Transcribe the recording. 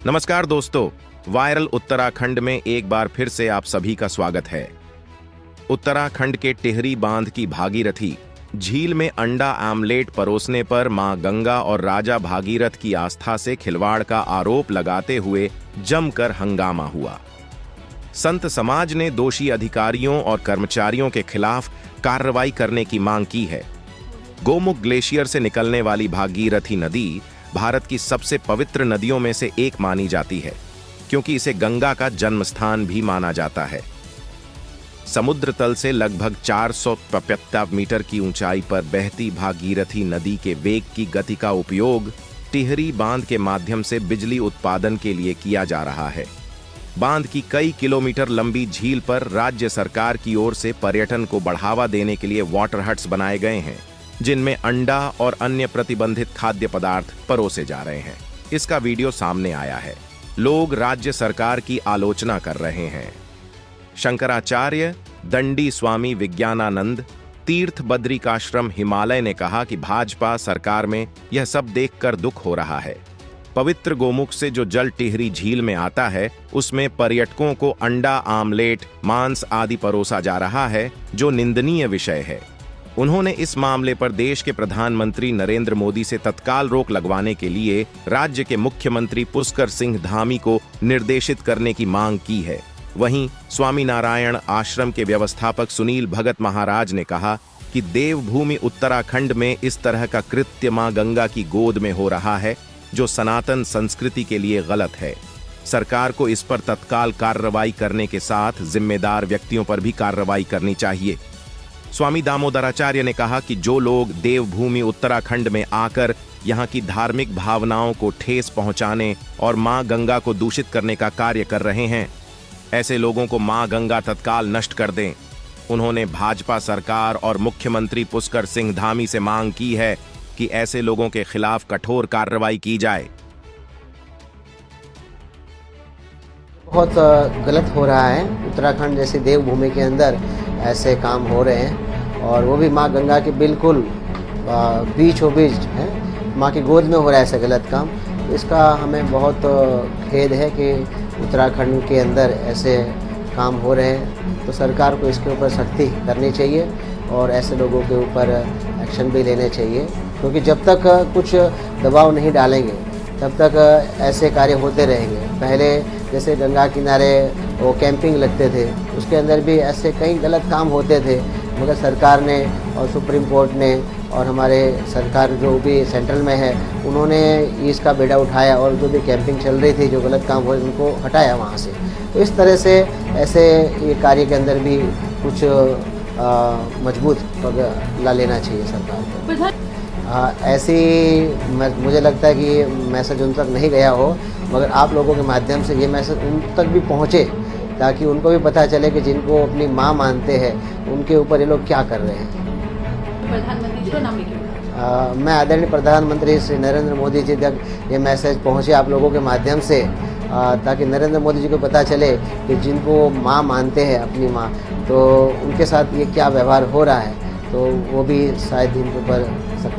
नमस्कार दोस्तों, वायरल उत्तराखंड में एक बार फिर से आप सभी का स्वागत है। उत्तराखंड के टिहरी बांध की भागीरथी झील में अंडा आमलेट परोसने पर मां गंगा और राजा भागीरथ की आस्था से खिलवाड़ का आरोप लगाते हुए जमकर हंगामा हुआ। संत समाज ने दोषी अधिकारियों और कर्मचारियों के खिलाफ कार्रवाई करने की मांग की है। गोमुख ग्लेशियर से निकलने वाली भागीरथी नदी भारत की सबसे पवित्र नदियों में से एक मानी जाती है, क्योंकि इसे गंगा का जन्मस्थान भी माना जाता है। समुद्र तल से लगभग 475 मीटर की ऊंचाई पर बहती भागीरथी नदी के वेग की गति का उपयोग टिहरी बांध के माध्यम से बिजली उत्पादन के लिए किया जा रहा है। बांध की कई किलोमीटर लंबी झील पर राज्य सरकार की ओर से पर्यटन को बढ़ावा देने के लिए वाटर हट्स बनाए गए हैं, जिनमें अंडा और अन्य प्रतिबंधित खाद्य पदार्थ परोसे जा रहे हैं। इसका वीडियो सामने आया है। लोग राज्य सरकार की आलोचना कर रहे हैं। शंकराचार्य दंडी स्वामी विज्ञानानंद तीर्थ बद्रिकाश्रम हिमालय ने कहा कि भाजपा सरकार में यह सब देखकर दुख हो रहा है। पवित्र गोमुख से जो जल टिहरी झील में आता है, उसमें पर्यटकों को अंडा आमलेट मांस आदि परोसा जा रहा है, जो निंदनीय विषय है। उन्होंने इस मामले पर देश के प्रधानमंत्री नरेंद्र मोदी से तत्काल रोक लगवाने के लिए राज्य के मुख्यमंत्री पुष्कर सिंह धामी को निर्देशित करने की मांग की है। वहीं स्वामीनारायण आश्रम के व्यवस्थापक सुनील भगत महाराज ने कहा कि देवभूमि उत्तराखंड में इस तरह का कृत्य मां गंगा की गोद में हो रहा है, जो सनातन संस्कृति के लिए गलत है। सरकार को इस पर तत्काल कार्रवाई करने के साथ जिम्मेदार व्यक्तियों पर भी कार्रवाई करनी चाहिए। स्वामी दामोदराचार्य ने कहा कि जो लोग देवभूमि उत्तराखंड में आकर यहाँ की धार्मिक भावनाओं को ठेस पहुंचाने और मां गंगा को दूषित करने का कार्य कर रहे हैं, ऐसे लोगों को मां गंगा तत्काल नष्ट कर दें। उन्होंने भाजपा सरकार और मुख्यमंत्री पुष्कर सिंह धामी से मांग की है कि ऐसे लोगों के खिलाफ कठोर कार्रवाई की जाए। बहुत गलत हो रहा है। उत्तराखंड जैसी देवभूमि के अंदर ऐसे काम हो रहे हैं, और वो भी माँ गंगा के बिल्कुल बीचों बीच है, माँ की गोद में हो रहा है ऐसा गलत काम। इसका हमें बहुत खेद है कि उत्तराखंड के अंदर ऐसे काम हो रहे हैं। तो सरकार को इसके ऊपर सख्ती करनी चाहिए और ऐसे लोगों के ऊपर एक्शन भी लेने चाहिए, क्योंकि जब तक कुछ दबाव नहीं डालेंगे तब तक ऐसे कार्य होते रहेंगे। पहले जैसे गंगा किनारे वो कैंपिंग लगते थे, उसके अंदर भी ऐसे कई गलत काम होते थे, मगर सरकार ने और सुप्रीम कोर्ट ने और हमारे सरकार जो भी सेंट्रल में है, उन्होंने इसका बेड़ा उठाया और जो भी कैंपिंग चल रही थी, जो गलत काम हुए, उनको हटाया वहाँ से। तो इस तरह से ऐसे ये कार्य के अंदर भी कुछ मजबूत पगला लेना चाहिए सरकार को। ऐसी मुझे लगता है कि मैसेज उन तक नहीं गया हो, मगर आप लोगों के माध्यम से ये मैसेज उन तक भी पहुँचे, ताकि उनको भी पता चले कि जिनको अपनी माँ मानते हैं उनके ऊपर ये लोग क्या कर रहे हैं। प्रधानमंत्री जी का नाम लिखिए। मैं आदरणीय प्रधानमंत्री श्री नरेंद्र मोदी जी तक ये मैसेज पहुँचे आप लोगों के माध्यम से, ताकि नरेंद्र मोदी जी को पता चले कि जिनको माँ मानते हैं अपनी माँ, तो उनके साथ ये क्या व्यवहार हो रहा है, तो वो भी शायद इनके ऊपर